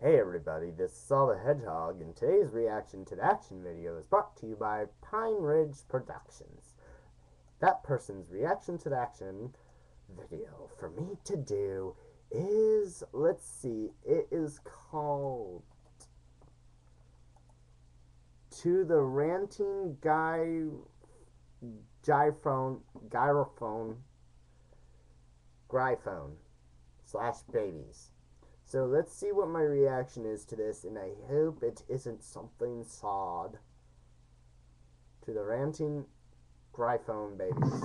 Hey everybody, this is Saw the Hedgehog, and today's reaction to the action video is brought to you by Pine Ridge Productions. That person's reaction to the action video for me to do is, let's see, it is called To the Ranting Gryphon slash babies. So let's see what my reaction is to this, and I hope it isn't something sod. To the ranting Gryphon babies.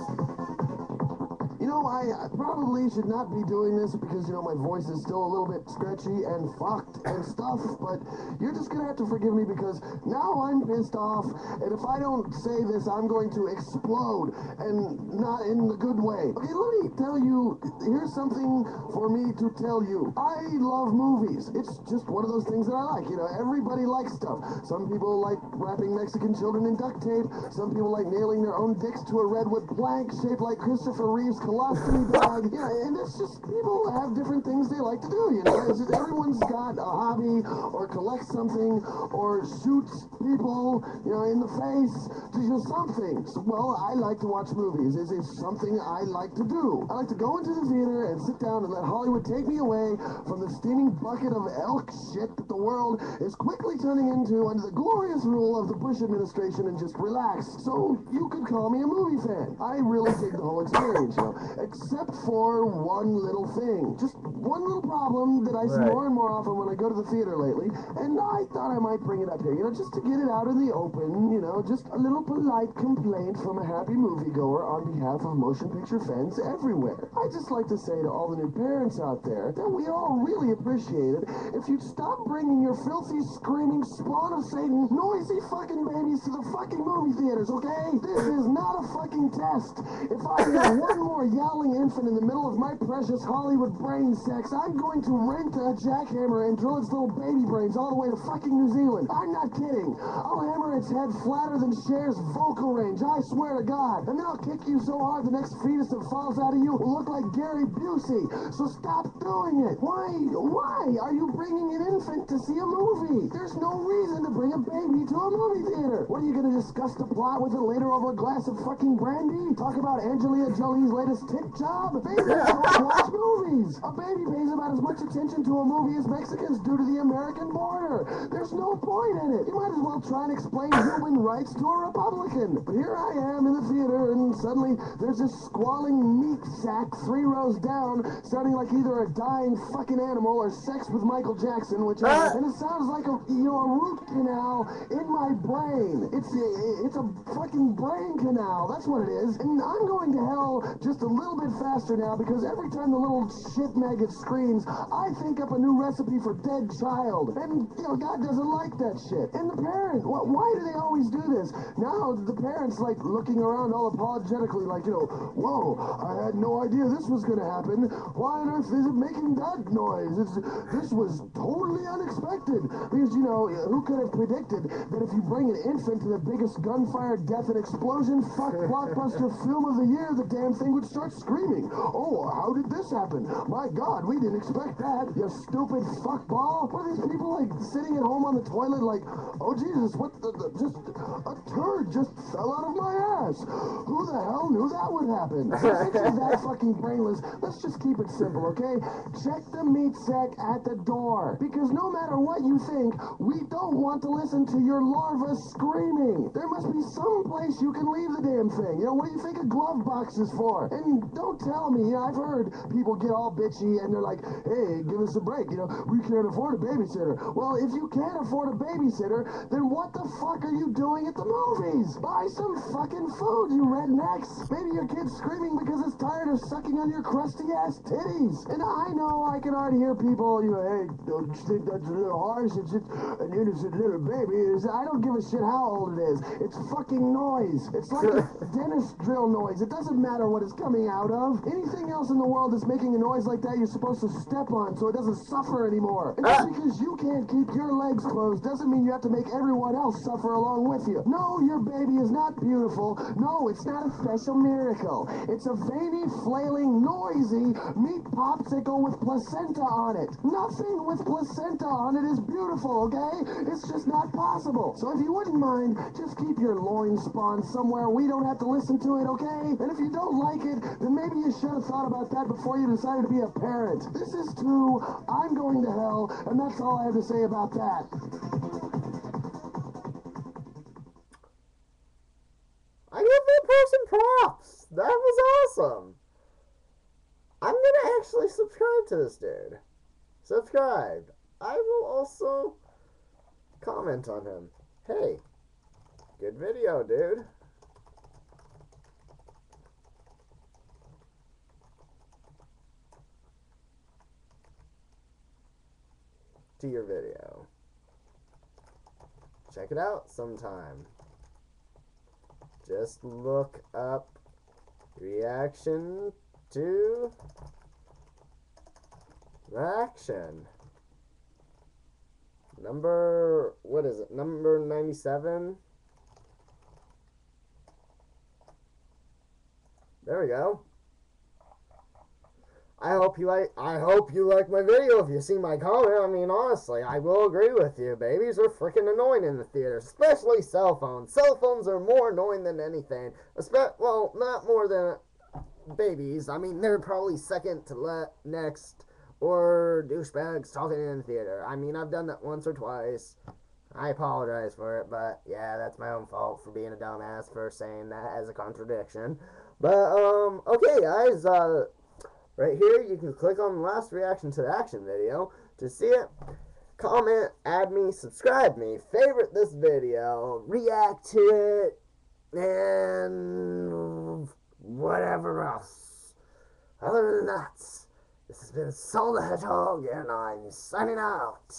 I probably should not be doing this because, my voice is still a little bit stretchy and fucked and stuff, but you're just gonna have to forgive me because now I'm pissed off, and if I don't say this, I'm going to explode, and not in the good way. Okay, let me tell you, here's something for me to tell you. I love movies. It's just one of those things that I like. Everybody likes stuff. Some people like wrapping Mexican children in duct tape. Some people like nailing their own dicks to a redwood plank shaped like Christopher Reeve's colostomy bag. And it's just people have different things they like to do. It's just, everyone's got a hobby or collects something or shoots people, in the face to do something. So, well, I like to watch movies. It's something I like to do. I like to go into the theater and sit down and let Hollywood take me away from the steaming bucket of elk shit that the world is quickly turning into under the glorious rule of the Bush administration and just relax. So you could call me a movie fan. I really dig the whole experience, except for one little thing. Just one little problem that I see more and more often when I go to the theater lately, and I thought I might bring it up here, just to get it out in the open, just a little polite complaint from a happy moviegoer on behalf of motion picture fans everywhere. I just like to say to all the new parents out there that we all really appreciate it if you'd stop bringing your filthy, screaming, spawn of Satan, noisy fucking babies to the fucking movie theaters, okay? This is not a fucking test. If I hear one more yowling infant in the middle of my precious Hollywood brain sex, I'm going to rent a jackhammer and drill its little baby brains all the way to fucking New Zealand. I'm not kidding. I'll hammer its head flatter than Cher's vocal range, I swear to God. And then I'll kick you so hard the next fetus that falls out of you will look like Gary Busey. So stop doing it. Why are you bringing an infant to see a movie? There's no reason to bring a baby to a movie theater. What are you going to discuss the plot with it later over a glass of fucking brandy? Talk about Angelina Jolie's latest tit job? Babies don't watch movies. A baby pays about as much attention to a movie as Mexicans do to the American border. There's no point in it. You might as well try and explain human rights to a Republican. But here I am in the theater, and suddenly there's this squalling meat sack 3 rows down, sounding like either a dying fucking animal or sex with Michael Jackson, and it sounds like a root canal in my brain. It's a fucking brain canal. That's what it is. And I'm going to hell just a little bit faster now because every time the little shit maggot screams, I think up a new recipe for dead child. And, God doesn't like that shit. And the parent, why do they always do this? Now the parents, looking around all apologetically, whoa, I had no idea this was going to happen. Why on earth is it making that noise? This was totally unexpected. Because, who could have predicted that if you bring an infant to the biggest gunfire, death, and explosion blockbuster film of the year, the damn thing would start screaming. Oh, how did this happen? My God, we didn't expect that, you stupid fuckball. What are these people, sitting at home on the toilet oh, Jesus, just a turd just fell out of my ass. Who the hell knew that would happen? Since you're that fucking brainless, let's just keep it simple, okay? Check the meat sack at the door. Because no matter what you think, we don't want to listen to your larva screaming. There must be some place you can leave the damn thing. What do you think a glove box is for? And don't tell me, I've heard people get all bitchy and they're like, hey, give us a break, we can't afford a babysitter. Well, if you can't afford a babysitter, then what the fuck are you doing at the movies? Buy some fucking food, you rednecks. Maybe your kid's screaming because it's tired of sucking on your crusty ass titties. And I know I can already hear people, hey, don't you think that's a little harsh? It's just an innocent little baby. I don't give a shit how old it is. It's fucking noise. It's like a dentist drill noise. It doesn't matter what it's coming out of. Anything else in the world that's making a noise like that, you're supposed to step on so it doesn't suffer anymore. And just because you can't keep your legs closed doesn't mean you have to make everyone else suffer along with you. No, your baby is not beautiful. No, it's not a special miracle. It's a veiny, flailing, noisy meat popsicle with placenta on it. Nothing with placenta on it is beautiful, okay? It's just not possible. So if you wouldn't mind, just keep your loin spawn somewhere we don't have to listen to it, okay? And if you don't like it, then maybe you should have thought about that before you decided to be a parent. This is true. I'm going to hell, and that's all I have to say about that. I give that person props. That was awesome. I'm gonna actually subscribe to this dude. Subscribe. I will also comment on him. Hey, good video, dude. To your video. Check it out sometime. Just look up reaction to action. What is it? Number 97. There we go. I hope you like my video. If you see my comment, I mean, honestly, I will agree with you. Babies are freaking annoying in the theater, especially cell phones. Cell phones are more annoying than anything. Well, not more than babies. I mean, they're probably second to next, or douchebags talking in the theater. I mean, I've done that once or twice. I apologize for it, but yeah, that's my own fault for being a dumbass for saying that as a contradiction. But okay, guys, right here, you can click on the last reaction to the action video to see it. Comment, add me, subscribe me, favorite this video, react to it, and whatever else. Other than that, this has been Saw the Hedgehog, and I'm signing out.